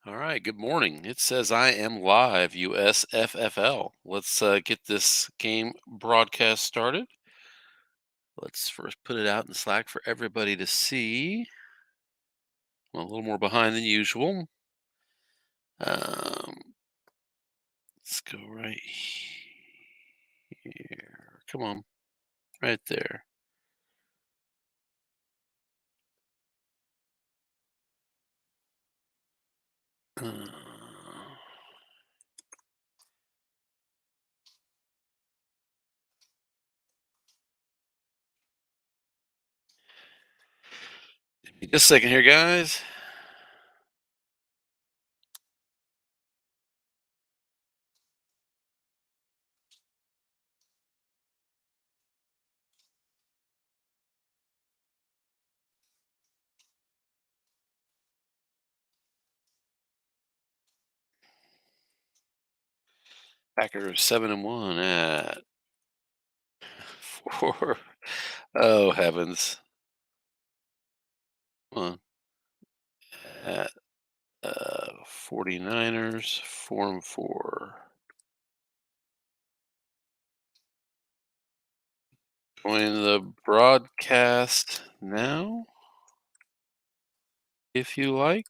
All right, good morning. It says I am live, USFFL. Let's get this game broadcast started. Let's first put it out in Slack for everybody to see. I'm a little more behind than usual. Um, let's go right here. Come on, right there. Uh, Just a second here, guys. Packers 7-1 at 4. Oh heavens! Come on. At 49ers 4-4. Join the broadcast now if you like,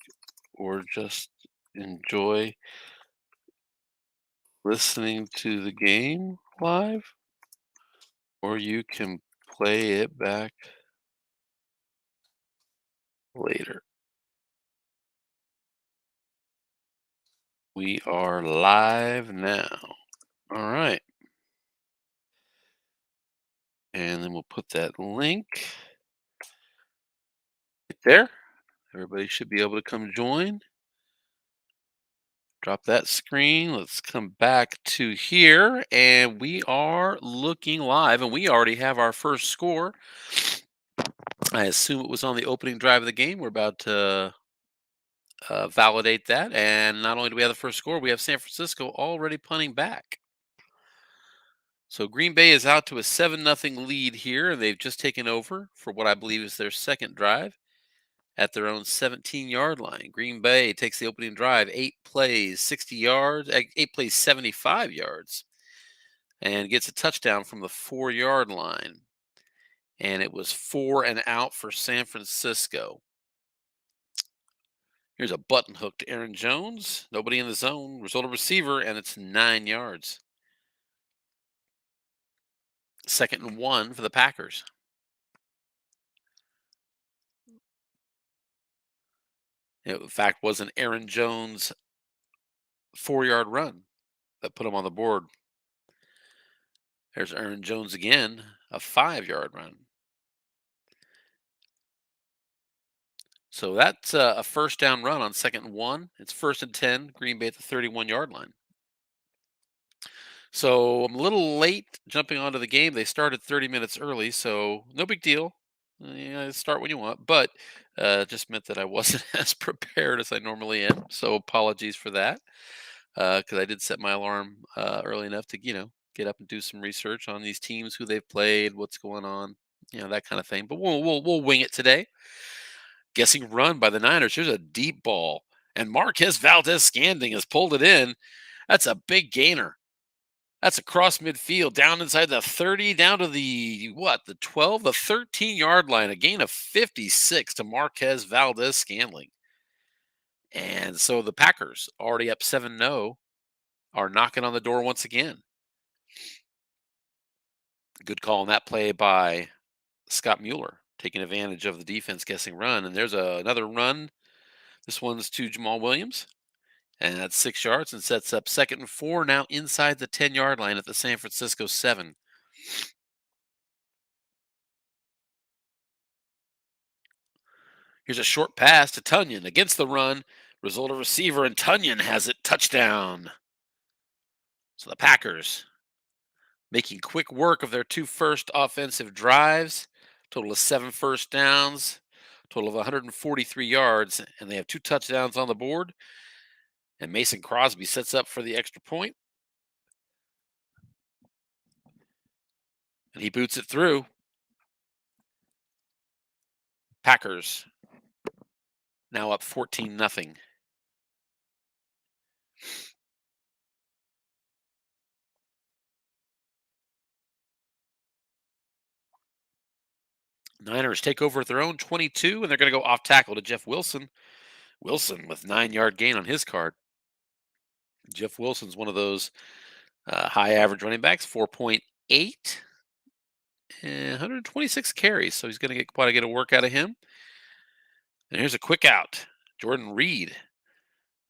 or just enjoy listening to the game live, or you can play it back later. We are live now. All right. And then we'll put that link right there. Everybody should be able to come join. Drop that screen. Let's come back to here. And we are looking live, and we already have our first score. I assume it was on the opening drive of the game. We're about to validate that. And not only do we have the first score, we have San Francisco already punting back. So Green Bay is out to a 7-0 lead here. They've just taken over for what I believe is their second drive at their own 17-yard line. Green Bay takes the opening drive, 8 plays, 60 yards, 8 plays, 75 yards, and gets a touchdown from the 4-yard line. And it was 4 and out for San Francisco. Here's a button hook to Aaron Jones. Nobody in the zone. Result of receiver, and it's 9 yards. 2nd and 1 for the Packers. It, in fact, was an Aaron Jones 4-yard run that put him on the board. There's Aaron Jones again, a 5-yard run. So that's a first down run on 2nd and 1. It's 1st and 10, Green Bay at the 31-yard line. So I'm a little late jumping onto the game. They started 30 minutes early, so no big deal. Yeah, start when you want, but just meant that I wasn't as prepared as I normally am. So apologies for that, because I did set my alarm early enough to get up and do some research on these teams, who they've played, what's going on, that kind of thing. But we'll wing it today. Guessing run by the Niners. Here's a deep ball, and Marquez Valdez-Scantling has pulled it in. That's a big gainer. That's across midfield, down inside the 30, down to the 12, the 13-yard line. A gain of 56 to Marquez Valdez-Scantling. And so the Packers, already up 7-0, are knocking on the door once again. Good call on that play by Scott Mueller, taking advantage of the defense guessing run. And there's another run. This one's to Jamal Williams. And that's 6 yards and sets up 2nd and 4, now inside the 10-yard line at the San Francisco 7. Here's a short pass to Tunyon against the run. Result of receiver, and Tunyon has it. Touchdown. So the Packers making quick work of their 2 first offensive drives. Total of 7 first downs. Total of 143 yards. And they have 2 touchdowns on the board. And Mason Crosby sets up for the extra point. And he boots it through. Packers now up 14-0. Niners take over at their own 22, and they're going to go off tackle to Jeff Wilson. Wilson with 9-yard gain on his card. Jeff Wilson's one of those high average running backs, 4.8 and 126 carries. So he's going to get quite a get of work out of him. And here's a quick out. Jordan Reed,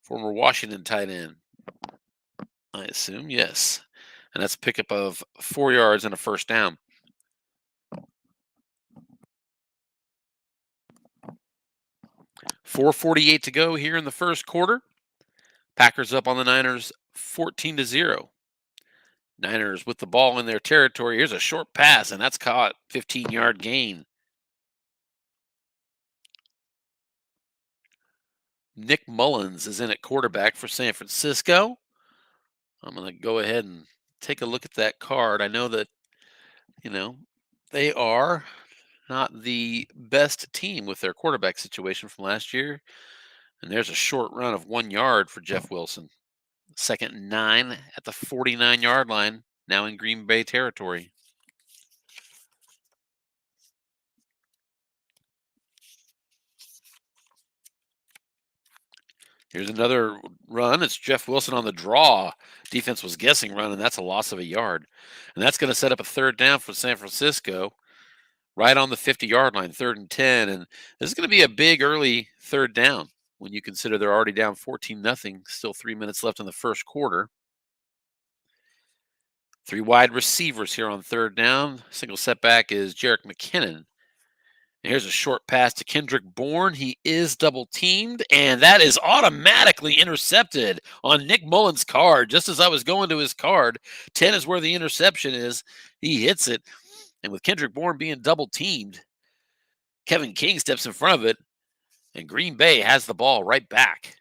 former Washington tight end. I assume, yes. And that's a pickup of 4 yards and a first down. .448 to go here in the first quarter. Packers up on the Niners 14-0. Niners with the ball in their territory. Here's a short pass, and that's caught. 15-yard gain. Nick Mullins is in at quarterback for San Francisco. I'm going to go ahead and take a look at that card. I know that, they are not the best team with their quarterback situation from last year. And there's a short run of 1 yard for Jeff Wilson. 2nd and 9 at the 49-yard line, now in Green Bay territory. Here's another run. It's Jeff Wilson on the draw. Defense was guessing run, and that's a loss of a yard. And that's going to set up a 3rd down for San Francisco, right on the 50-yard line, 3rd and 10. And this is going to be a big early 3rd down when you consider they're already down 14-0. Still 3 minutes left in the first quarter. 3 wide receivers here on 3rd down. Single setback is Jerick McKinnon. And here's a short pass to Kendrick Bourne. He is double teamed, and that is automatically intercepted on Nick Mullins' card. Just as I was going to his card, 10 is where the interception is. He hits it, and with Kendrick Bourne being double teamed, Kevin King steps in front of it, and Green Bay has the ball right back.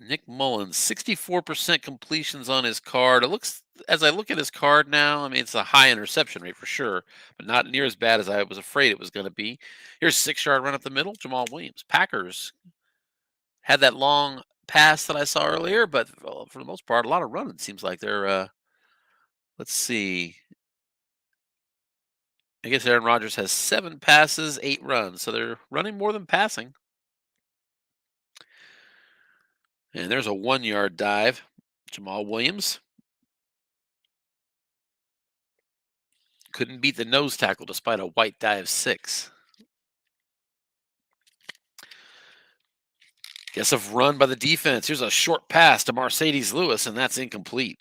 Nick Mullins, 64% completions on his card. It looks, as I look at his card now, I mean, it's a high interception rate for sure, but not near as bad as I was afraid it was going to be. Here's a 6-yard run up the middle, Jamal Williams. Packers had that long pass that I saw earlier, but for the most part, a lot of running. Seems like they're, let's see. I guess Aaron Rodgers has 7 passes, 8 runs, so they're running more than passing. And there's a 1-yard dive. Jamal Williams couldn't beat the nose tackle despite a white dive 6. Aggressive run by the defense. Here's a short pass to Mercedes Lewis, and that's incomplete.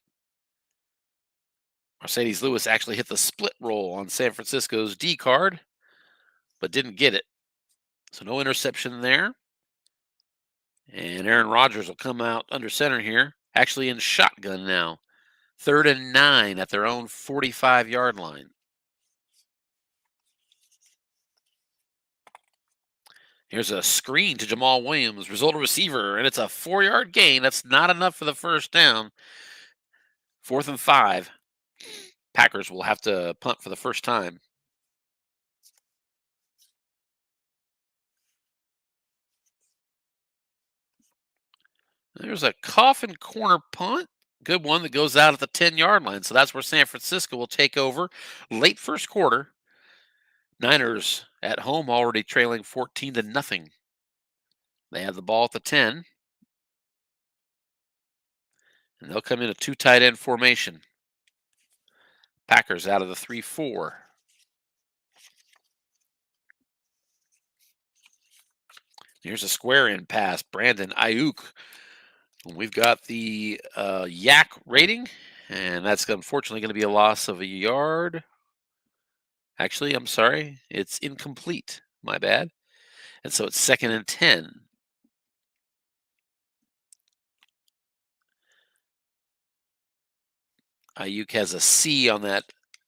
Mercedes Lewis actually hit the split roll on San Francisco's D card, but didn't get it. So no interception there. And Aaron Rodgers will come out under center here, actually in shotgun now. 3rd and 9 at their own 45-yard line. Here's a screen to Jamal Williams, result a receiver, and it's a 4-yard gain. That's not enough for the first down. 4th and 5. Packers will have to punt for the first time. There's a Coffin corner punt. Good one that goes out at the 10-yard line. So that's where San Francisco will take over late first quarter. Niners at home already trailing 14-0. They have the ball at the 10. And they'll come in a 2 tight end formation. Packers out of the 3-4. Here's a square in pass. Brandon Ayuk. We've got the yak rating, and that's unfortunately going to be a loss of a yard. Actually, I'm sorry. It's incomplete. My bad. And so it's 2nd and 10. Ayuk has a C on that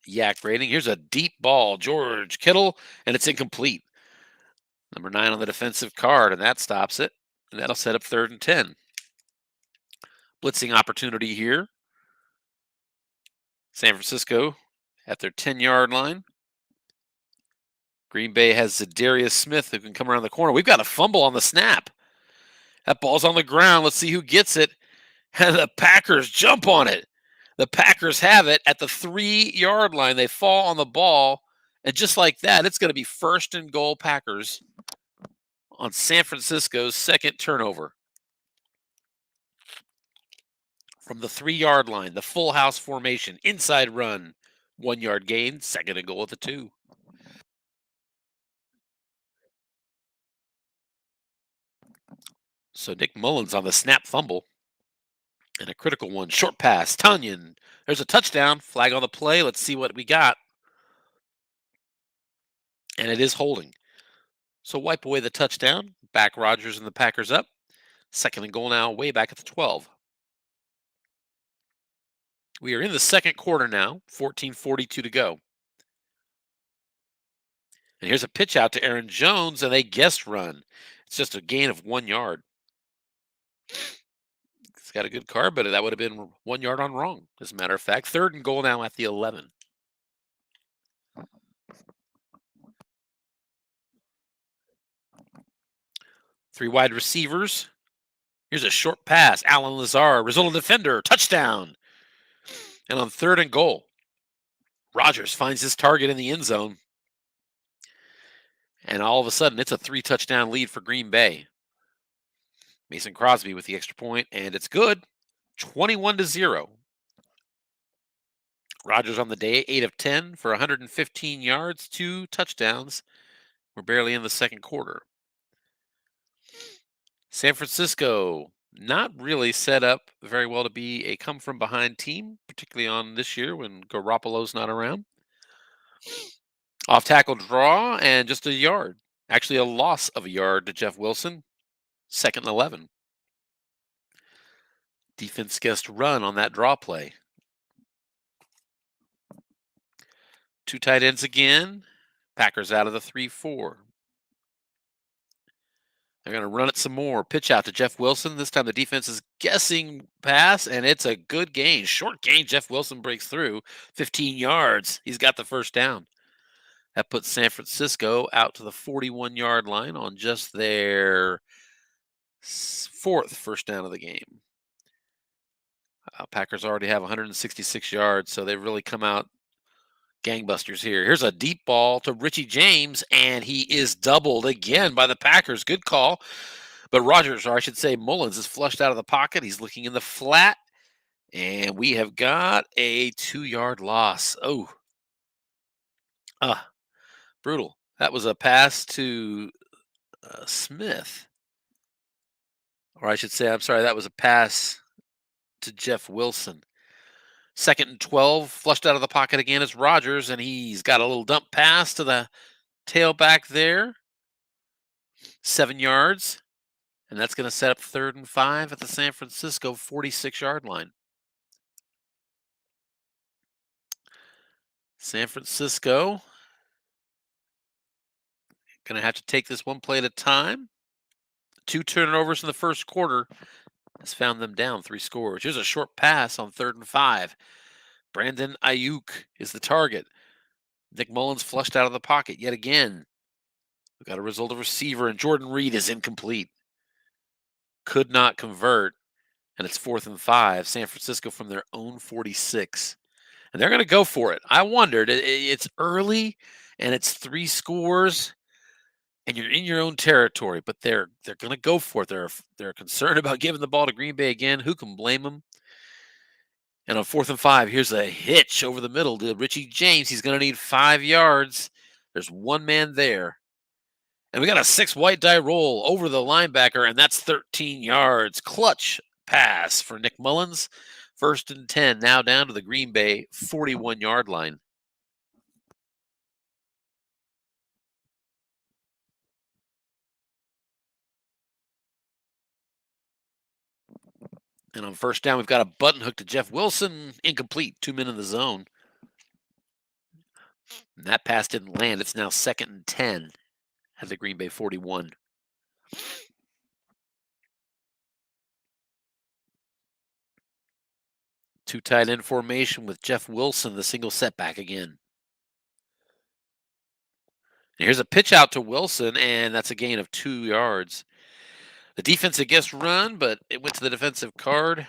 yak rating. Here's a deep ball, George Kittle, and it's incomplete. Number 9 on the defensive card, and that stops it. And that'll set up 3rd and 10. Blitzing opportunity here. San Francisco at their 10-yard line. Green Bay has Zadarius Smith who can come around the corner. We've got a fumble on the snap. That ball's on the ground. Let's see who gets it. And the Packers jump on it. The Packers have it at the 3-yard line. They fall on the ball, and just like that, it's going to be first and goal Packers on San Francisco's second turnover. From the 3-yard line, the full house formation, inside run, 1-yard gain, second and goal at the 2. So Nick Mullins on the snap fumble. And a critical one, short pass, Tunyon. There's a touchdown, flag on the play. Let's see what we got. And it is holding. So wipe away the touchdown, back Rodgers and the Packers up. Second and goal now, way back at the 12. We are in the second quarter now, 14:42 to go. And here's a pitch out to Aaron Jones, and they guessed run. It's just a gain of 1 yard. It's got a good card, but that would have been 1 yard on wrong, as a matter of fact. Third and goal now at the 11. Three wide receivers. Here's a short pass. Alan Lazar, result defender, touchdown. And on third and goal, Rodgers finds his target in the end zone. And all of a sudden, it's a 3-touchdown lead for Green Bay. Mason Crosby with the extra point, and it's good. 21-0. Rodgers on the day, 8 of 10 for 115 yards, 2 touchdowns. We're barely in the second quarter. San Francisco, not really set up very well to be a come-from-behind team, particularly on this year when Garoppolo's not around. Off-tackle draw and just a yard. Actually, a loss of a yard to Jeff Wilson. Second and 11. Defense guessed run on that draw play. 2 tight ends again. Packers out of the 3-4. They're going to run it some more. Pitch out to Jeff Wilson. This time the defense is guessing pass, and it's a good gain. Short gain. Jeff Wilson breaks through 15 yards. He's got the first down. That puts San Francisco out to the 41-yard line on just their 4th first down of the game. Packers already have 166 yards, so they've really come out gangbusters here. Here's a deep ball to Richie James, and he is doubled again by the Packers. Good call. But Rodgers, or I should say Mullins, is flushed out of the pocket. He's looking in the flat, and we have got a 2-yard loss. Oh, brutal. That was a pass to Smith. Or I should say, I'm sorry, that was a pass to Jeff Wilson. Second and 12, flushed out of the pocket again is Rodgers, and he's got a little dump pass to the tailback there. 7 yards, and that's going to set up 3rd and 5 at the San Francisco 46-yard line. San Francisco going to have to take this one play at a time. 2 turnovers in the first quarter has found them down 3 scores. Here's a short pass on 3rd and 5. Brandon Ayuk is the target. Nick Mullins flushed out of the pocket yet again. We've got a result of receiver, and Jordan Reed is incomplete. Could not convert, and it's 4th and 5. San Francisco from their own 46. And they're going to go for it. I wondered, it's early, and it's 3 scores, and you're in your own territory, but they're going to go for it. They're concerned about giving the ball to Green Bay again. Who can blame them? And on 4th and 5, here's a hitch over the middle to Richie James. He's going to need 5 yards. There's one man there. And we got a 6 white die roll over the linebacker, and that's 13 yards. Clutch pass for Nick Mullins. 1st and 10, now down to the Green Bay 41-yard line. And on 1st down, we've got a button hook to Jeff Wilson. Incomplete. 2 men in the zone. And that pass didn't land. It's now 2nd and 10 at the Green Bay 41. Two tight end formation with Jeff Wilson, the single setback again. And here's a pitch out to Wilson, and that's a gain of 2 yards. The defense, I guess, run, but it went to the defensive card.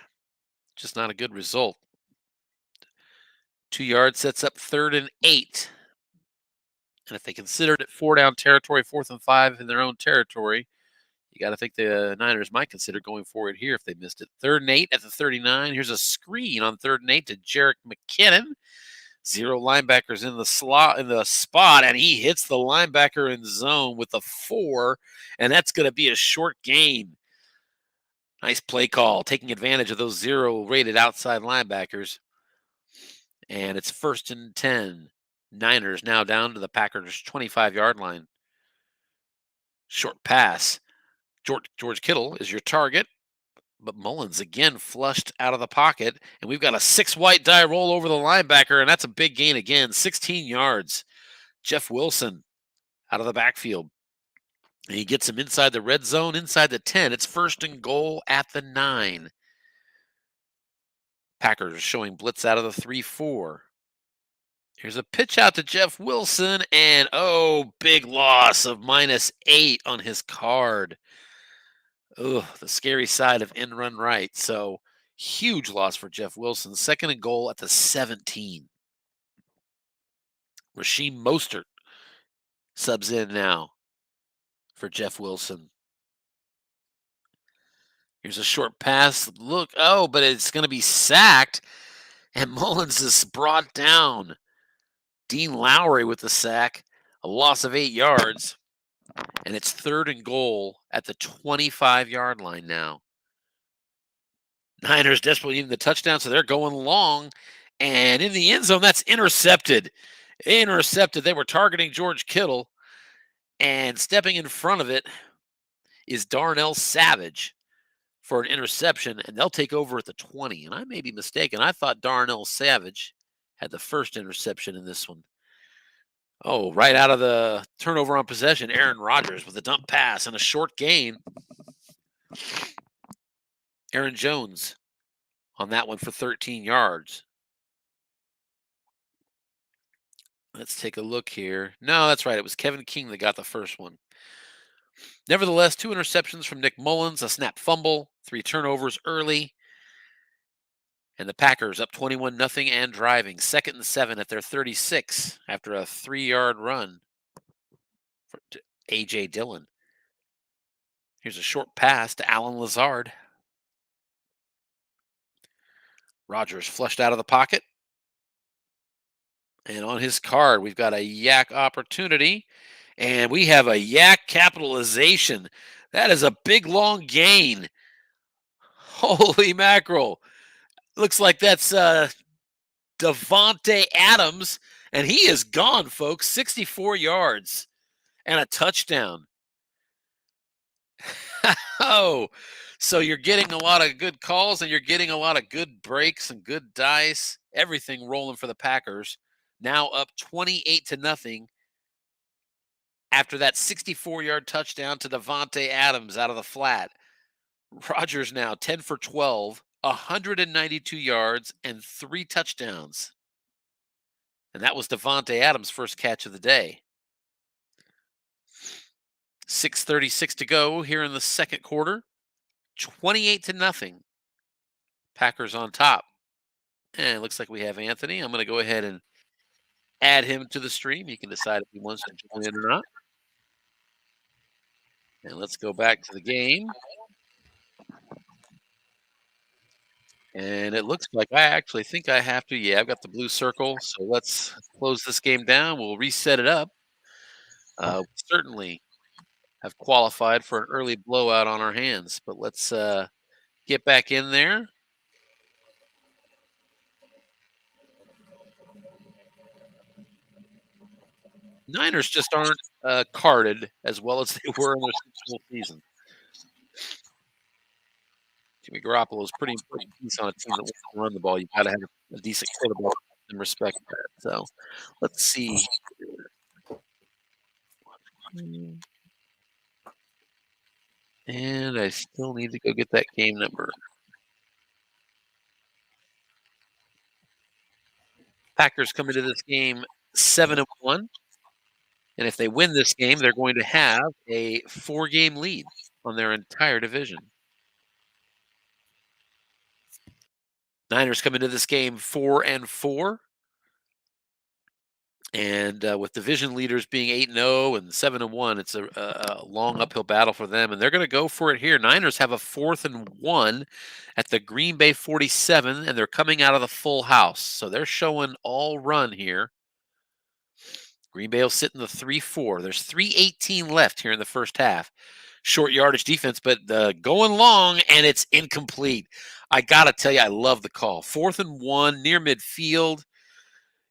Just not a good result. 2 yards sets up 3rd and 8. And if they considered it 4-down territory, 4th and 5 in their own territory, you got to think the Niners might consider going for it here if they missed it. 3rd and 8 at the 39. Here's a screen on 3rd and 8 to Jerick McKinnon. 0 linebackers in the spot, and he hits the linebacker in zone with a 4, and that's going to be a short gain. Nice play call, taking advantage of those 0 rated outside linebackers. And it's 1st and 10. Niners now down to the Packers' 25-yard line. Short pass. George Kittle is your target, but Mullins again flushed out of the pocket, and we've got a 6-wide die roll over the linebacker, and that's a big gain again, 16 yards. Jeff Wilson out of the backfield. And he gets him inside the red zone, inside the 10. It's 1st and goal at the 9. Packers showing blitz out of the 3-4. Here's a pitch out to Jeff Wilson, and big loss of -8 on his card. The scary side of end run right. So huge loss for Jeff Wilson. 2nd and goal at the 17. Rasheem Mostert subs in now for Jeff Wilson. Here's a short pass. Look, but it's going to be sacked. And Mullins is brought down. Dean Lowry with the sack. A loss of 8 yards. And it's 3rd and goal at the 25-yard line now. Niners desperately needing the touchdown, so they're going long. And in the end zone, that's intercepted. Intercepted. They were targeting George Kittle. And stepping in front of it is Darnell Savage for an interception. And they'll take over at the 20. And I may be mistaken. I thought Darnell Savage had the first interception in this one. Right out of the turnover on possession, Aaron Rodgers with a dump pass and a short gain. Aaron Jones on that one for 13 yards. Let's take a look here. No, that's right. It was Kevin King that got the first one. Nevertheless, 2 interceptions from Nick Mullins, a snap fumble, 3 turnovers early. And the Packers up 21-0 and driving. 2nd and 7 at their 36 after a 3-yard run for A.J. Dillon. Here's a short pass to Alan Lazard. Rodgers flushed out of the pocket. And on his card, we've got a yak opportunity. And we have a yak capitalization. That is a big, long gain. Holy mackerel. Looks like that's Davante Adams. And he is gone, folks. 64 yards and a touchdown. So you're getting a lot of good calls and you're getting a lot of good breaks and good dice. Everything rolling for the Packers. Now up 28-0 after that 64-yard touchdown to Davante Adams out of the flat. Rodgers now 10 for 12, 192 yards, and 3 touchdowns. And that was Davante Adams' first catch of the day. 6:36 to go here in the second quarter. 28-0. Packers on top. And it looks like we have Anthony. I'm going to go ahead and add him to the stream. He can decide if he wants to join in or not. And let's go back to the game. And it looks like I actually think I have to. Yeah, I've got the blue circle. So let's close this game down. We'll reset it up. We certainly have qualified for an early blowout on our hands. But let's get back in there. Niners just aren't carded as well as they were in their Super Bowl season. Jimmy Garoppolo is pretty important piece on a team that wants to run the ball. You've got to have a decent quarterback and respect that. So let's see. And I still need to go get that game number. Packers come into this game 7-1. And if they win this game, they're going to have a 4-game lead on their entire division. Niners come into this game 4-4. And with division leaders being 8-0 and 7-1, it's a long uphill battle for them. And they're going to go for it here. Niners have a 4th and 1 at the Green Bay 47, and they're coming out of the full house. So they're showing all run here. Green Bay will sit in the 3-4. There's 3:18 left here in the first half. Short yardage defense, but going long, and it's incomplete. I got to tell you, I love the call. 4th and 1 near midfield.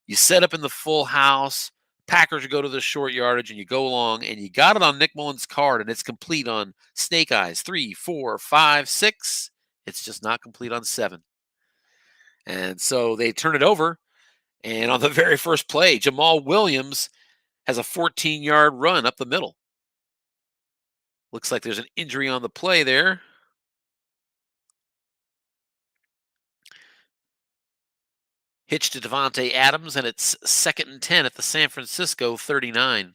You set up in the full house. Packers go to the short yardage, and you go long, and you got it on Nick Mullins' card, and it's complete on Snake Eyes 3, 4, 5, 6. It's just not complete on 7. And so they turn it over, and on the very first play, Jamal Williams has a 14-yard run up the middle. Looks like there's an injury on the play there. Hitch to Devontae Adams, and it's 2nd and 10 at the San Francisco 39.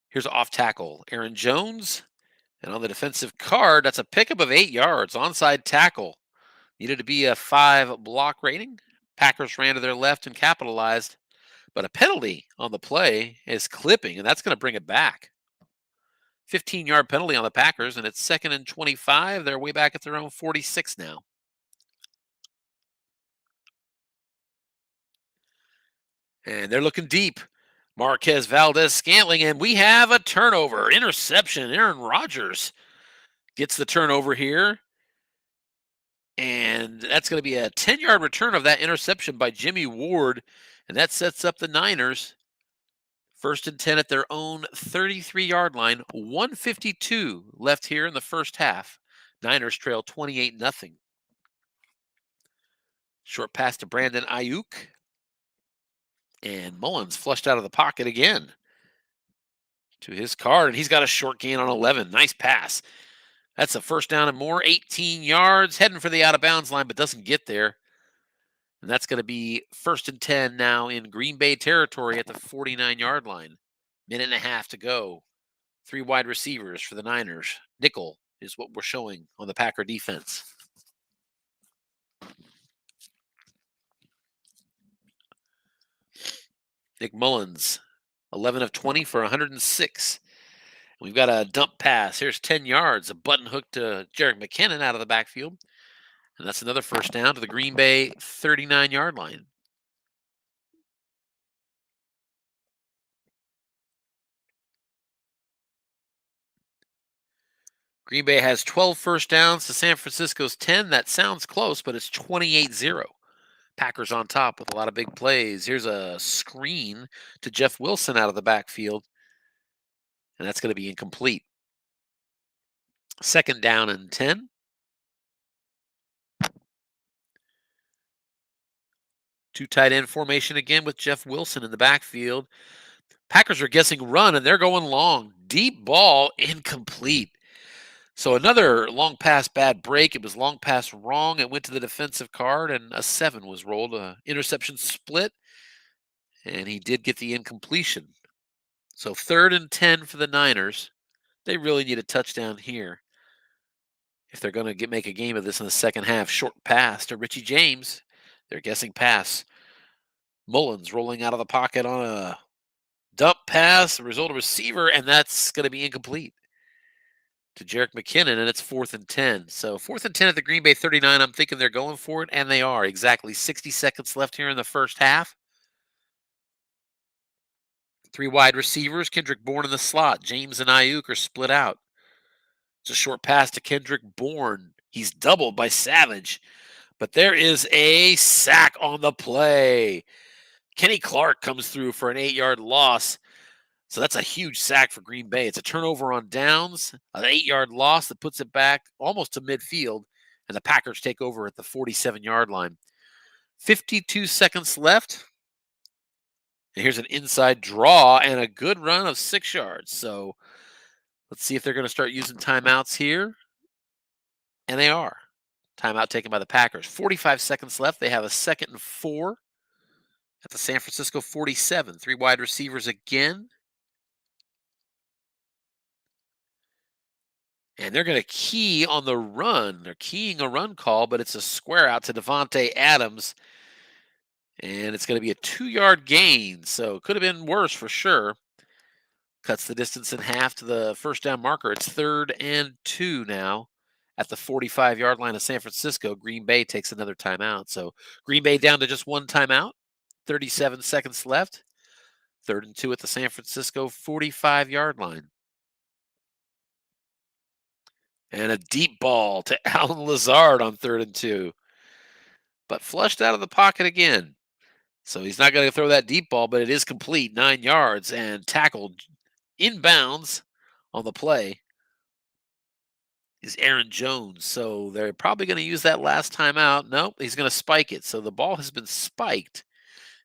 Here's an off tackle. Aaron Jones. And on the defensive card, that's a pickup of 8 yards. Onside tackle. Needed to be a 5 block rating. Packers ran to their left and capitalized. But a penalty on the play is clipping, and that's going to bring it back. 15-yard penalty on the Packers, and it's 2nd and 25. They're way back at their own 46 now. And they're looking deep. Marquez Valdez-Scantling, and we have a turnover. Interception. Aaron Rodgers gets the turnover here. And that's going to be a 10-yard return of that interception by Jimmy Ward. And that sets up the Niners. 1st and 10 at their own 33-yard line. 1:52 left here in the first half. Niners trail 28-0. Short pass to Brandon Ayuk. And Mullins flushed out of the pocket again to his card. And he's got a short gain on 11. Nice pass. That's a 1st down and more. 18 yards. Heading for the out-of-bounds line, but doesn't get there. And that's going to be 1st and 10 now in Green Bay territory at the 49-yard line. Minute and a half to go. 3 wide receivers for the Niners. Nickel is what we're showing on the Packer defense. Nick Mullins, 11 of 20 for 106. We've got a dump pass. Here's 10 yards. A button hook to Jerick McKinnon out of the backfield. And that's another 1st down to the Green Bay 39-yard line. Green Bay has 12 1st downs to San Francisco's 10. That sounds close, but it's 28-0. Packers on top with a lot of big plays. Here's a screen to Jeff Wilson out of the backfield, and that's going to be incomplete. 2nd down and 10. Two tight end formation again with Jeff Wilson in the backfield. Packers are guessing run, and they're going long. Deep ball, incomplete. So another long pass, bad break. It was long pass wrong. It went to the defensive card, and a 7 was rolled. Interception split, and he did get the incompletion. So 3rd and 10 for the Niners. They really need a touchdown here if they're going to make a game of this in the second half. Short pass to Richie James. They're guessing pass. Mullins rolling out of the pocket on a dump pass. The result of receiver, and that's going to be incomplete to Jerick McKinnon, and it's 4th and 10. So 4th and 10 at the Green Bay 39. I'm thinking they're going for it, and they are. Exactly 60 seconds left here in the first half. 3 wide receivers. Kendrick Bourne in the slot. James and Ayuk are split out. It's a short pass to Kendrick Bourne. He's doubled by Savage, but there is a sack on the play. Kenny Clark comes through for an 8-yard loss. So that's a huge sack for Green Bay. It's a turnover on downs, an 8-yard loss that puts it back almost to midfield, and the Packers take over at the 47-yard line. 52 seconds left. And here's an inside draw and a good run of 6 yards. So let's see if they're going to start using timeouts here. And they are. Timeout taken by the Packers. 45 seconds left. They have a 2nd and 4 at the San Francisco 47. 3 wide receivers again. And they're going to key on the run. They're keying a run call, but it's a square out to Devontae Adams. And it's going to be a 2-yard gain. So it could have been worse for sure. Cuts the distance in half to the first down marker. It's 3rd and 2 now at the 45-yard line of San Francisco. Green Bay takes another timeout. So Green Bay down to just one timeout. 37 seconds left. 3rd and 2 at the San Francisco 45-yard line. And a deep ball to Alan Lazard on 3rd and 2. But flushed out of the pocket again. So he's not going to throw that deep ball, but it is complete, 9 yards, and tackled inbounds on the play is Aaron Jones. So they're probably going to use that last time out. Nope, he's going to spike it. So the ball has been spiked,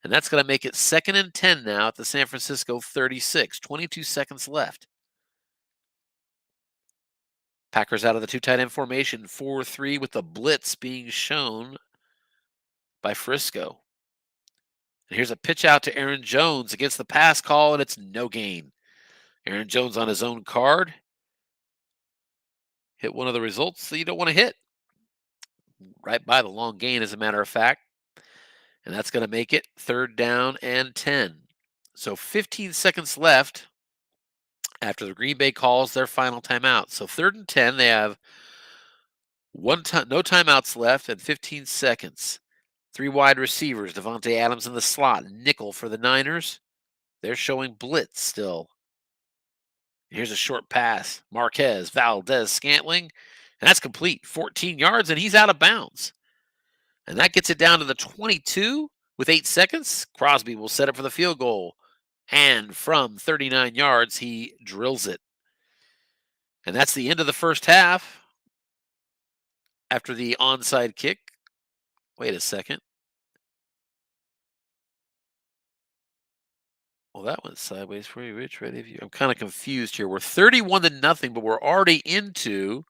and that's going to make it 2nd and 10 now at the San Francisco 36. 22 seconds left. Packers out of the 2 tight end formation, 4-3 with the blitz being shown by Frisco. And here's a pitch out to Aaron Jones against the pass call, and it's no gain. Aaron Jones on his own card. Hit one of the results that you don't want to hit. Right by the long gain, as a matter of fact. And that's going to make it 3rd down and 10. So 15 seconds left after the Green Bay calls their final timeout. So 3rd and 10, they have no timeouts left and 15 seconds. 3 wide receivers, Devontae Adams in the slot, nickel for the Niners. They're showing blitz still. Here's a short pass. Marquez, Valdez, Scantling, and that's complete. 14 yards, and he's out of bounds. And that gets it down to the 22 with 8 seconds. Crosby will set up for the field goal. And from 39 yards, he drills it. And that's the end of the first half after the onside kick. Wait a second. Well, that went sideways for you, Rich. Ready? I'm kind of confused here. We're 31-0, but we're already into.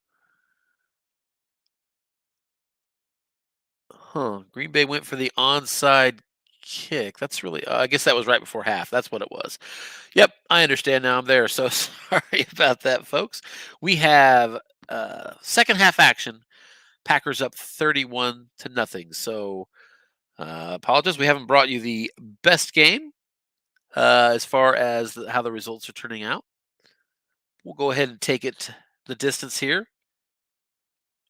Green Bay went for the onside kick. That's really. I guess that was right before half. That's what it was. Yep, I understand now. I'm there. So sorry about that, folks. We have second half action. Packers up 31-0. So apologize. We haven't brought you the best game as far as how the results are turning out. We'll go ahead and take it the distance here.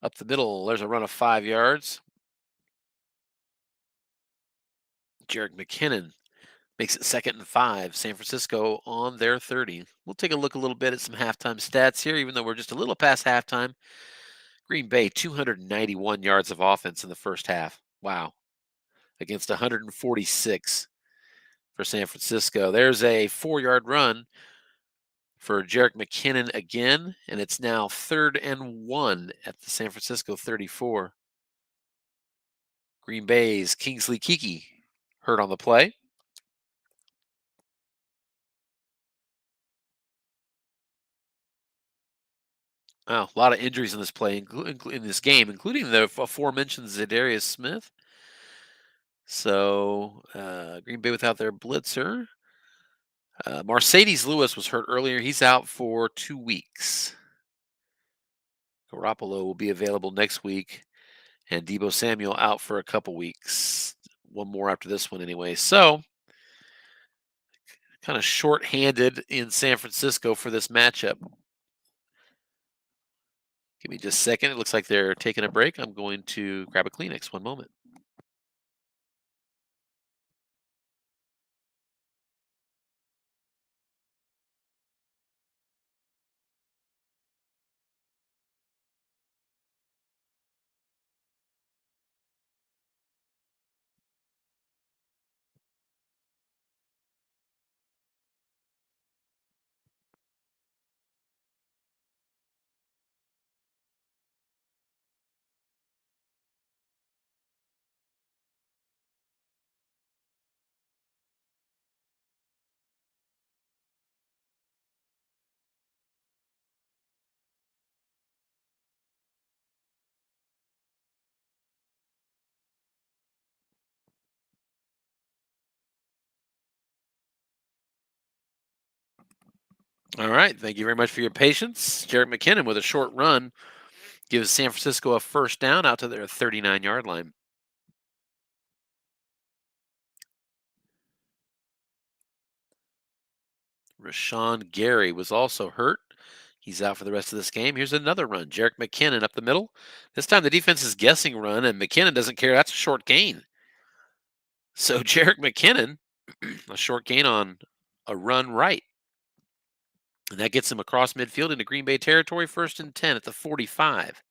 Up the middle, there's a run of 5 yards. Jerick McKinnon makes it 2nd and 5. San Francisco on their 30. We'll take a look a little bit at some halftime stats here, even though we're just a little past halftime. Green Bay, 291 yards of offense in the first half. Wow. Against 146 for San Francisco. There's a 4-yard run for Jerick McKinnon again, and it's now 3rd and 1 at the San Francisco 34. Green Bay's Kingsley Keke hurt on the play. Wow, a lot of injuries in this play, in this game, including the aforementioned Zadarius Smith. So Green Bay without their blitzer. Mercedes Lewis was hurt earlier. He's out for 2 weeks. Garoppolo will be available next week, and Deebo Samuel out for a couple weeks. One more after this one, anyway. So kind of short-handed in San Francisco for this matchup. Give me just a second. It looks like they're taking a break. I'm going to grab a Kleenex. One moment. All right. Thank you very much for your patience. Jerick McKinnon with a short run gives San Francisco a first down out to their 39-yard line. Rashawn Gary was also hurt. He's out for the rest of this game. Here's another run. Jerick McKinnon up the middle. This time the defense is guessing run, and McKinnon doesn't care. That's a short gain. So Jerick McKinnon, a short gain on a run right. And that gets him across midfield into Green Bay territory, 1st and 10 at the 45.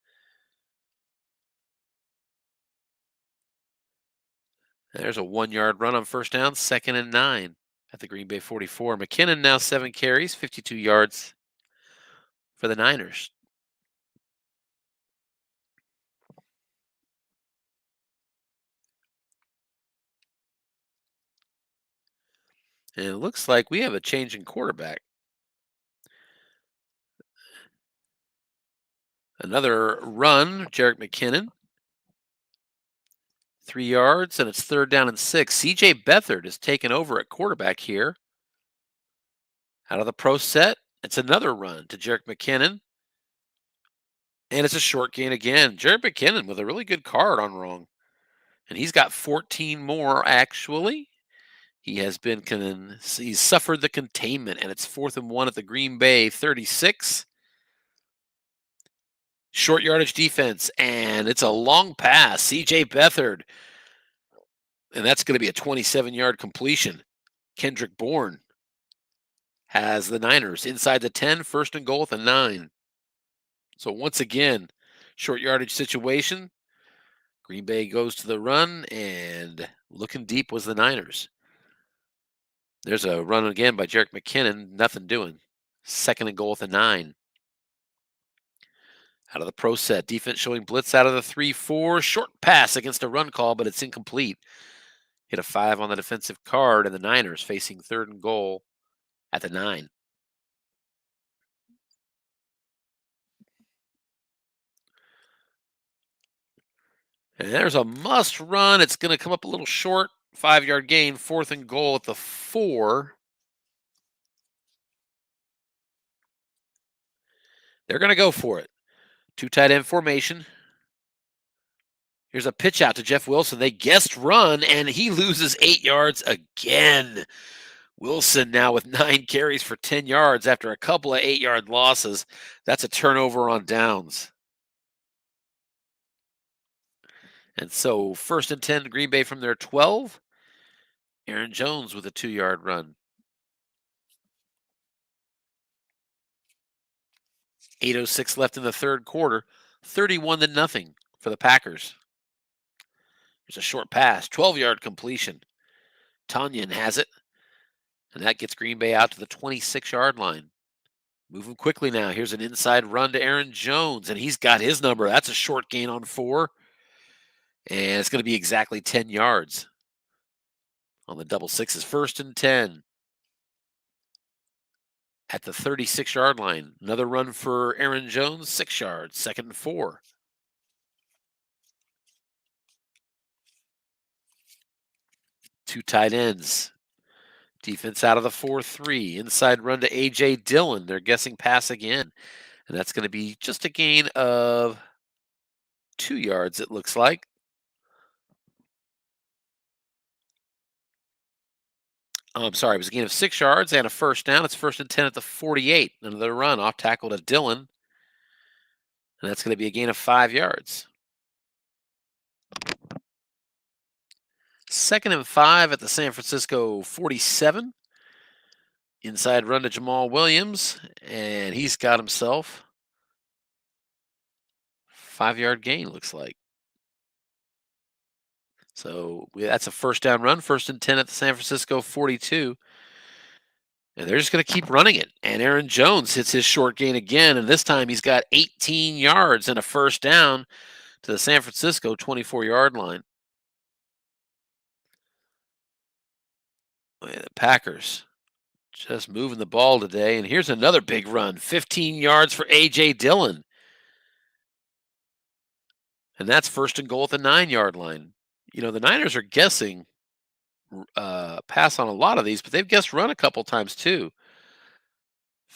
There's a 1-yard run on first down, 2nd and 9 at the Green Bay 44. McKinnon now 7 carries, 52 yards for the Niners. And it looks like we have a change in quarterback. Another run, Jerick McKinnon. 3 yards, and it's 3rd down and 6. C.J. Beathard is taken over at quarterback here. Out of the pro set, it's another run to Jerick McKinnon. And it's a short gain again. Jerick McKinnon with a really good card on wrong. And he's got 14 more, actually. He has been, he's suffered the containment, and it's 4th and 1 at the Green Bay 36. Short yardage defense, and it's a long pass. C.J. Beathard. And that's going to be a 27-yard completion. Kendrick Bourne has the Niners inside the 10, 1st and goal at the 9. So once again, short yardage situation. Green Bay goes to the run, and looking deep was the Niners. There's a run again by Jerick McKinnon, nothing doing. 2nd and goal at the 9. Out of the pro set, defense showing blitz out of the 3-4. Short pass against a run call, but it's incomplete. Hit a 5 on the defensive card, and the Niners facing 3rd and goal at the 9. And there's a must run. It's going to come up a little short. 5-yard gain, 4th and goal at the 4. They're going to go for it. 2 tight end formation. Here's a pitch out to Jeff Wilson. They guessed run, and he loses 8 yards again. Wilson now with 9 carries for 10 yards after a couple of 8-yard losses. That's a turnover on downs. And so 1st and 10, Green Bay from their 12. Aaron Jones with a 2-yard run. 8:06 left in the 3rd quarter. 31-0 for the Packers. There's a short pass, 12-yard completion. Tanyan has it. And that gets Green Bay out to the 26-yard line. Moving quickly now. Here's an inside run to Aaron Jones, and he's got his number. That's a short gain on 4. And it's going to be exactly 10 yards. On the double sixes, 1st and 10. At the 36-yard line. Another run for Aaron Jones, 6 yards, 2nd and 4. Two tight ends. Defense out of the 4-3. Inside run to A.J. Dillon. They're guessing pass again. And that's going to be just a gain of 2 yards, it looks like. I'm sorry, it was a gain of 6 yards and a first down. It's 1st and 10 at the 48. Another run off tackle to Dillon. And that's going to be a gain of 5 yards. 2nd and 5 at the San Francisco 47. Inside run to Jamal Williams, and he's got himself 5-yard gain, looks like. So that's a first down run, 1st and 10 at the San Francisco 42. And they're just going to keep running it. And Aaron Jones hits his short gain again, and this time he's got 18 yards and a first down to the San Francisco 24-yard line. The Packers just moving the ball today. And here's another big run, 15 yards for A.J. Dillon. And that's 1st and goal at the 9-yard line. You know, the Niners are guessing pass on a lot of these, but they've guessed run a couple times too.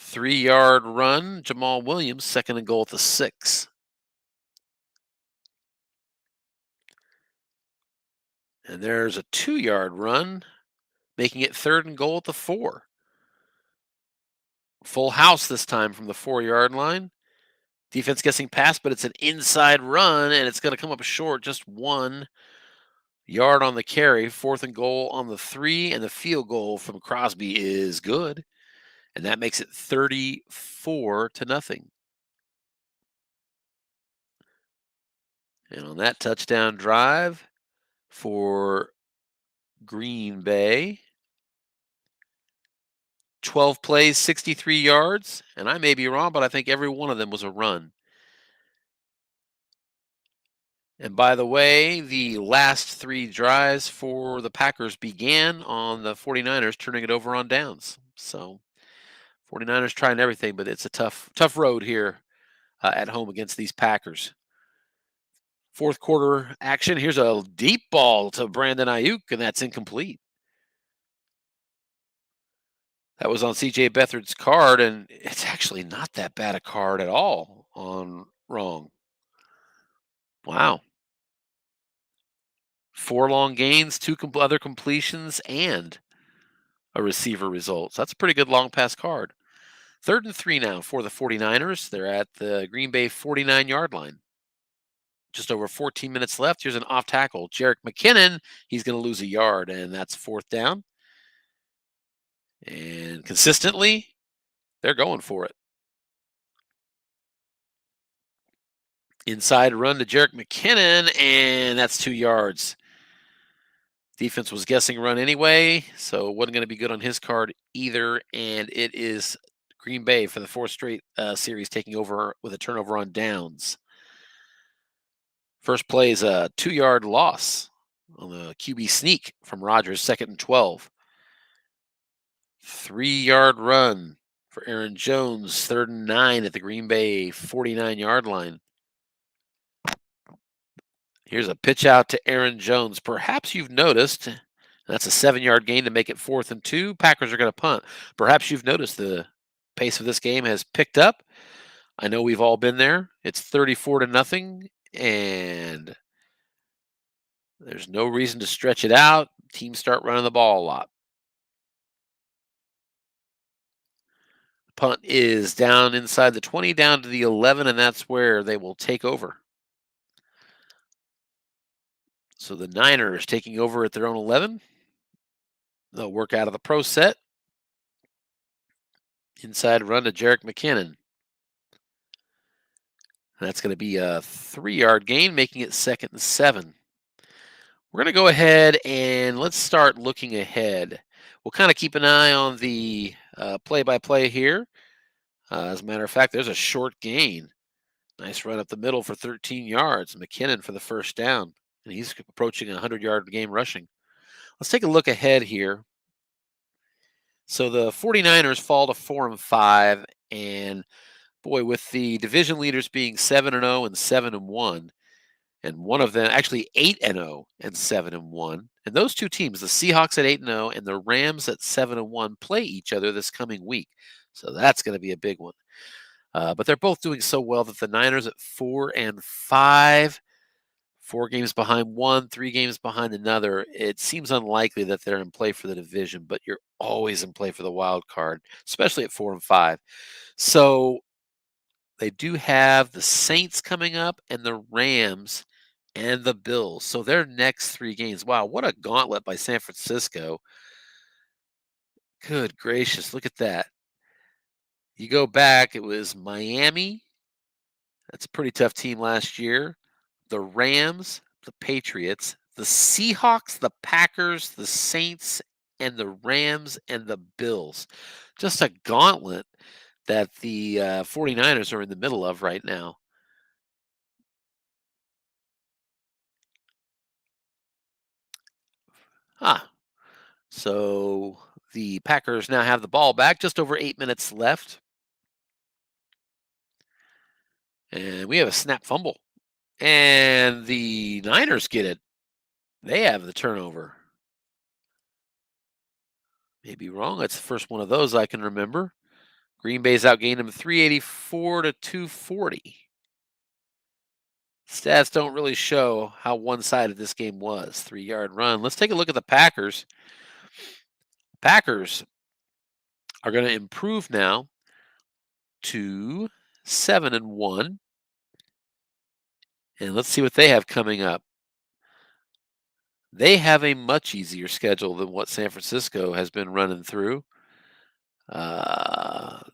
3-yard run, Jamal Williams, 2nd and goal at the 6. And there's a 2-yard run, making it 3rd and goal at the 4. Full house this time from the 4-yard line. Defense guessing pass, but it's an inside run, and it's going to come up short, just 1 yard on the carry. 4th and goal on the 3, and the field goal from Crosby is good. And that makes it 34-0. And on that touchdown drive for Green Bay, 12 plays, 63 yards. And I may be wrong, but I think every one of them was a run. And by the way, the last 3 drives for the Packers began on the 49ers turning it over on downs. So 49ers trying everything, but it's a tough road here at home against these Packers. 4th quarter action. Here's a deep ball to Brandon Ayuk, and that's incomplete. That was on C.J. Beathard's card, and it's actually not that bad a card at all on wrong. Wow. 4 long gains, 2 other completions, and a receiver result. So that's a pretty good long pass card. 3rd and 3 now for the 49ers. They're at the Green Bay 49-yard line. Just over 14 minutes left. Here's an off tackle. Jerick McKinnon, he's going to lose a yard, and that's 4th down. And consistently, they're going for it. Inside run to Jerick McKinnon, and that's 2 yards. Defense was guessing run anyway, so it wasn't going to be good on his card either. And it is Green Bay for the 4th straight series taking over with a turnover on downs. First play is a 2-yard loss on the QB sneak from Rodgers, 2nd and 12. 3-yard run for Aaron Jones, 3rd and 9 at the Green Bay 49-yard line. Here's a pitch out to Aaron Jones. Perhaps you've noticed, that's a 7-yard gain to make it 4th and 2. Packers are going to punt. Perhaps you've noticed the pace of this game has picked up. I know we've all been there. It's 34-0, and there's no reason to stretch it out. Teams start running the ball a lot. Punt is down inside the 20, down to the 11, and that's where they will take over. So the Niners taking over at their own 11. They'll work out of the pro set. Inside run to Jerick McKinnon. That's going to be a 3-yard gain, making it 2nd and 7. We're going to go ahead and let's start looking ahead. We'll kind of keep an eye on the play-by-play here. As a matter of fact, there's a short gain. Nice run up the middle for 13 yards. McKinnon for the 1st down, and he's approaching a 100-yard game rushing. Let's take a look ahead here. So the 49ers fall to 4-5, and boy, with the division leaders being 7-0 and 7-1, and one of them actually 8-0 and 7-1, and those 2 teams, the Seahawks at 8-0 and the Rams at 7-1, play each other this coming week. So that's going to be a big one. But they're both doing so well that the Niners at 4-5, 4 games behind one, 3 games behind another. It seems unlikely that they're in play for the division, but you're always in play for the wild card, especially at 4-5. So they do have the Saints coming up and the Rams and the Bills. So their next 3 games. Wow, what a gauntlet by San Francisco. Good gracious, look at that. You go back, it was Miami. That's a pretty tough team last year. The Rams, the Patriots, the Seahawks, the Packers, the Saints, and the Rams and the Bills. Just a gauntlet that the 49ers are in the middle of right now. So the Packers now have the ball back, just over 8 minutes left. And we have a snap fumble. And the Niners get it. They have the turnover. Maybe wrong. That's the first one of those I can remember. Green Bay's outgained them 384 to 240. Stats don't really show how one-sided this game was. 3-yard run. Let's take a look at the Packers. Packers are going to improve now to 7-1. And let's see what they have coming up. They have a much easier schedule than what San Francisco has been running through.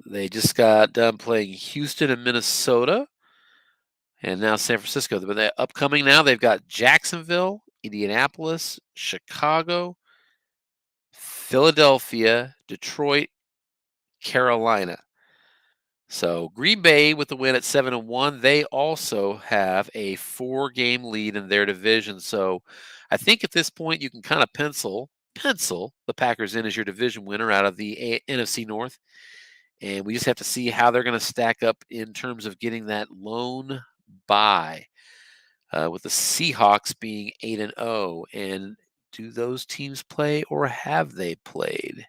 They just got done playing Houston and Minnesota, and now San Francisco. But they're upcoming now, they've got Jacksonville, Indianapolis, Chicago, Philadelphia, Detroit, Carolina. So Green Bay with the win at 7-1, they also have a 4-game lead in their division. So I think at this point you can kind of pencil the Packers in as your division winner out of the NFC North. And we just have to see how they're going to stack up in terms of getting that lone bye, with the Seahawks being 8-0. And do those teams play, or have they played?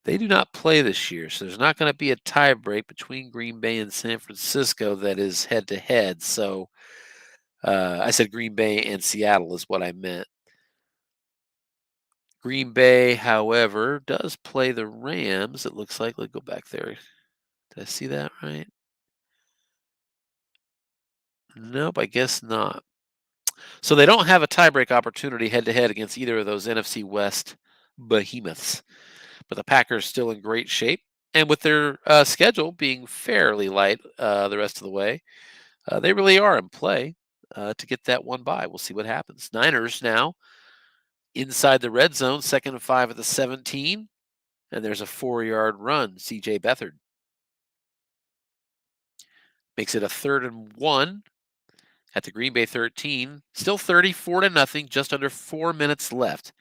They do not play this year, so there's not going to be a tie break between Green Bay and San Francisco that is head-to-head. So I said Green Bay and Seattle is what I meant. Green Bay, however, does play the Rams, it looks like. Let's go back there. Did I see that right? Nope, I guess not. So they don't have a tiebreak opportunity head-to-head against either of those NFC West behemoths. But the Packers still in great shape. And with their schedule being fairly light the rest of the way, they really are in play to get that one bye. We'll see what happens. Niners now inside the red zone, 2nd and 5 at the 17. And there's a 4-yard run. C.J. Beathard makes it a 3rd and 1 at the Green Bay 13. Still 34-0, just under 4 minutes left.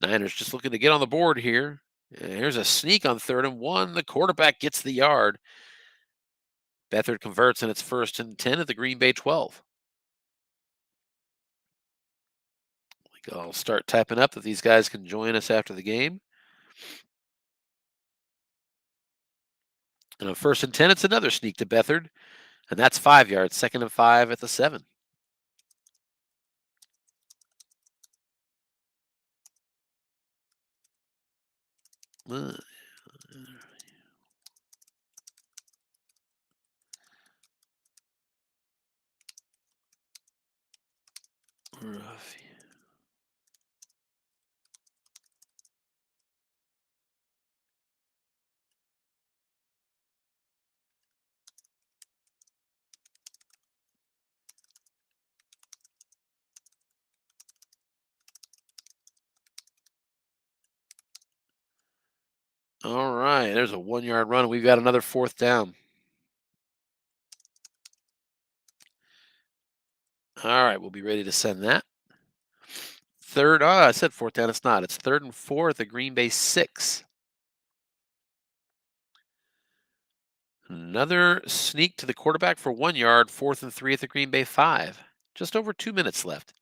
Niners just looking to get on the board here. Here's a sneak on 3rd and 1. The quarterback gets the yard. Beathard converts, and it's 1st and 10 at the Green Bay 12. I'll start typing up that these guys can join us after the game. And on 1st and 10, it's another sneak to Beathard, and that's 5 yards. 2nd and 5 at the 7. Rough. All right, there's a 1-yard run. We've got another 4th down. All right, we'll be ready to send that. I said 4th down. It's not. It's 3rd and 4 at the Green Bay 6. Another sneak to the quarterback for 1 yard. 4th and 3 at the Green Bay 5. Just over 2 minutes left.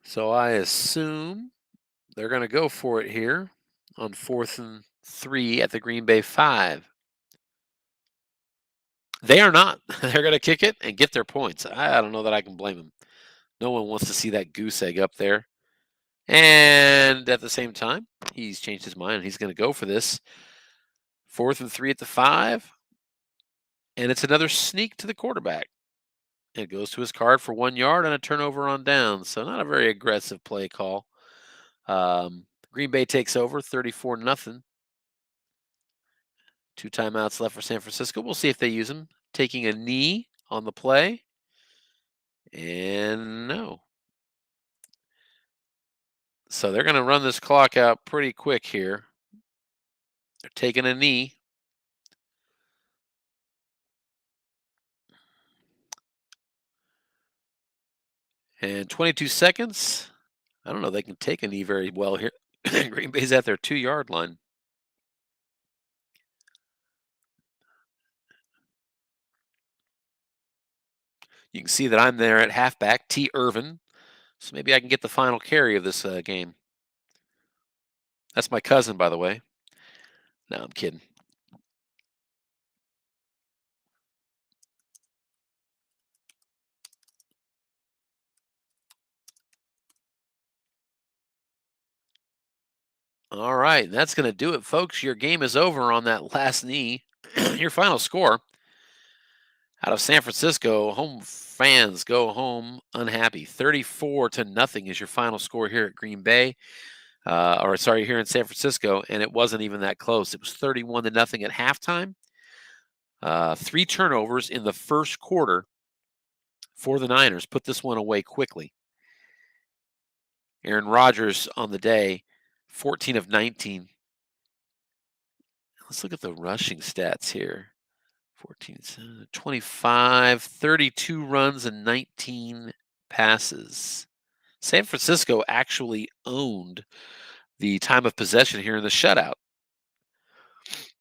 So I assume they're going to go for it here on 4th and 3 at the Green Bay 5. They are not. They're going to kick it and get their points. I don't know that I can blame them. No one wants to see that goose egg up there. And at the same time, he's changed his mind. He's going to go for this. 4th and 3 at the 5. And it's another sneak to the quarterback. It goes to his card for 1 yard and a turnover on down. So not a very aggressive play call. Green Bay takes over 34-0. 2 timeouts left for San Francisco. We'll see if they use them. Taking a knee on the play. And no. So they're going to run this clock out pretty quick here. They're taking a knee. And 22 seconds. I don't know. They can take a knee very well here. Green Bay's at their 2-yard line. You can see that I'm there at halfback, T. Irvin. So maybe I can get the final carry of this game. That's my cousin, by the way. No, I'm kidding. All right, that's going to do it, folks. Your game is over on that last knee. Your final score out of San Francisco, home fans go home unhappy. 34-0 is your final score here at Green Bay. Or sorry, here in San Francisco, and it wasn't even that close. It was 31-0 at halftime. 3 turnovers in the first quarter for the Niners. Put this one away quickly. Aaron Rodgers on the day, 14 of 19. Let's look at the rushing stats here. 14, 25, 32 runs and 19 passes. San Francisco actually owned the time of possession here in the shutout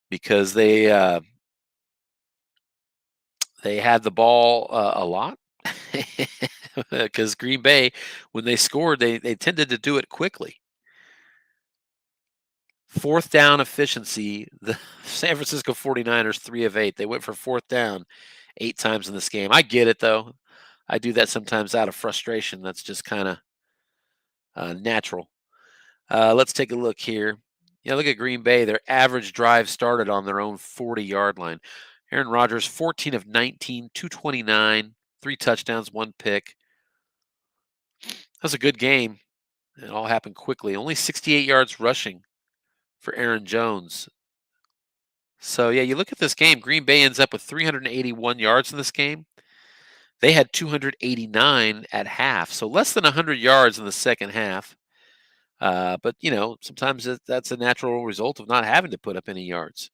because they had the ball a lot. Because Green Bay, when they scored, they tended to do it quickly. Fourth down efficiency, the San Francisco 49ers, 3 of 8. They went for fourth down 8 times in this game. I get it, though. I do that sometimes out of frustration. That's just kind of natural. Let's take a look here. Yeah, look at Green Bay. Their average drive started on their own 40-yard line. Aaron Rodgers, 14 of 19, 229, 3 touchdowns, 1 pick. That was a good game. It all happened quickly. Only 68 yards rushing for Aaron Jones. So, yeah, you look at this game, Green Bay ends up with 381 yards in this game. They had 289 at half, so less than 100 yards in the second half. But, sometimes that's a natural result of not having to put up any yards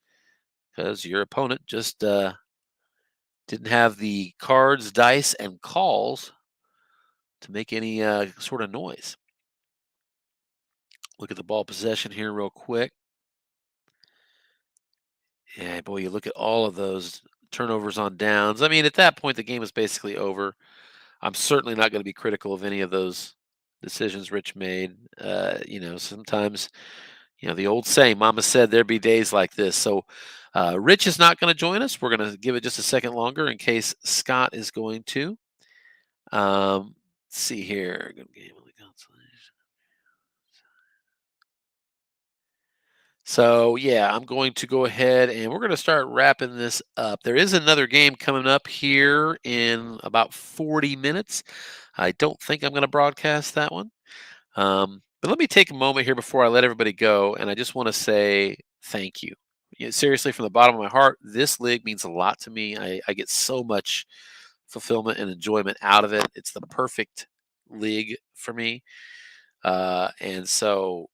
because your opponent just didn't have the cards, dice, and calls to make any sort of noise. Look at the ball possession here real quick. Yeah, boy, you look at all of those turnovers on downs. I mean, at that point, the game is basically over. I'm certainly not going to be critical of any of those decisions Rich made. Sometimes, the old saying, Mama said there'd be days like this. So, Rich is not going to join us. We're going to give it just a second longer in case Scott is going to. Let's see here. Good game on the consolation. So, yeah, I'm going to go ahead and we're going to start wrapping this up. There is another game coming up here in about 40 minutes. I don't think I'm going to broadcast that one. But let me take a moment here before I let everybody go, and I just want to say thank you. Seriously, from the bottom of my heart, this league means a lot to me. I get so much fulfillment and enjoyment out of it. It's the perfect league for me. And so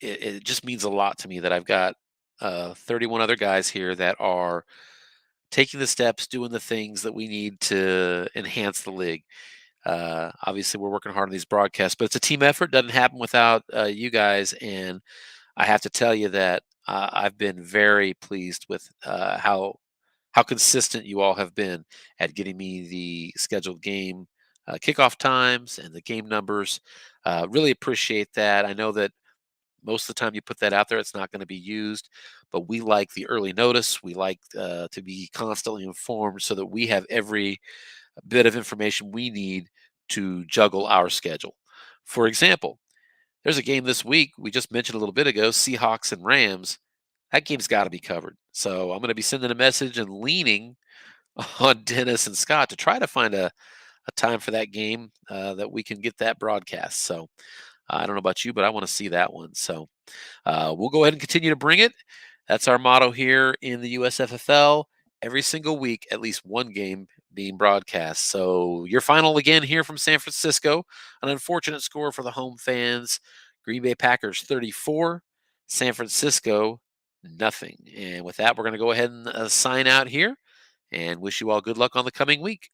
it just means a lot to me that I've got 31 other guys here that are taking the steps, doing the things that we need to enhance the league. Obviously, we're working hard on these broadcasts, but it's a team effort. Doesn't happen without you guys. And I have to tell you that I've been very pleased with how consistent you all have been at getting me the scheduled game kickoff times and the game numbers. Really appreciate that. I know that most of the time you put that out there, it's not going to be used, but we like the early notice. We like to be constantly informed so that we have every bit of information we need to juggle our schedule. For example, there's a game this week we just mentioned a little bit ago, Seahawks and Rams. That game's got to be covered. So I'm going to be sending a message and leaning on Dennis and Scott to try to find a time for that game that we can get that broadcast. So I don't know about you, but I want to see that one. So we'll go ahead and continue to bring it. That's our motto here in the USFFL. Every single week, at least one game being broadcast. So your final again here from San Francisco. An unfortunate score for the home fans. Green Bay Packers 34, San Francisco nothing. And with that, we're going to go ahead and sign out here and wish you all good luck on the coming week.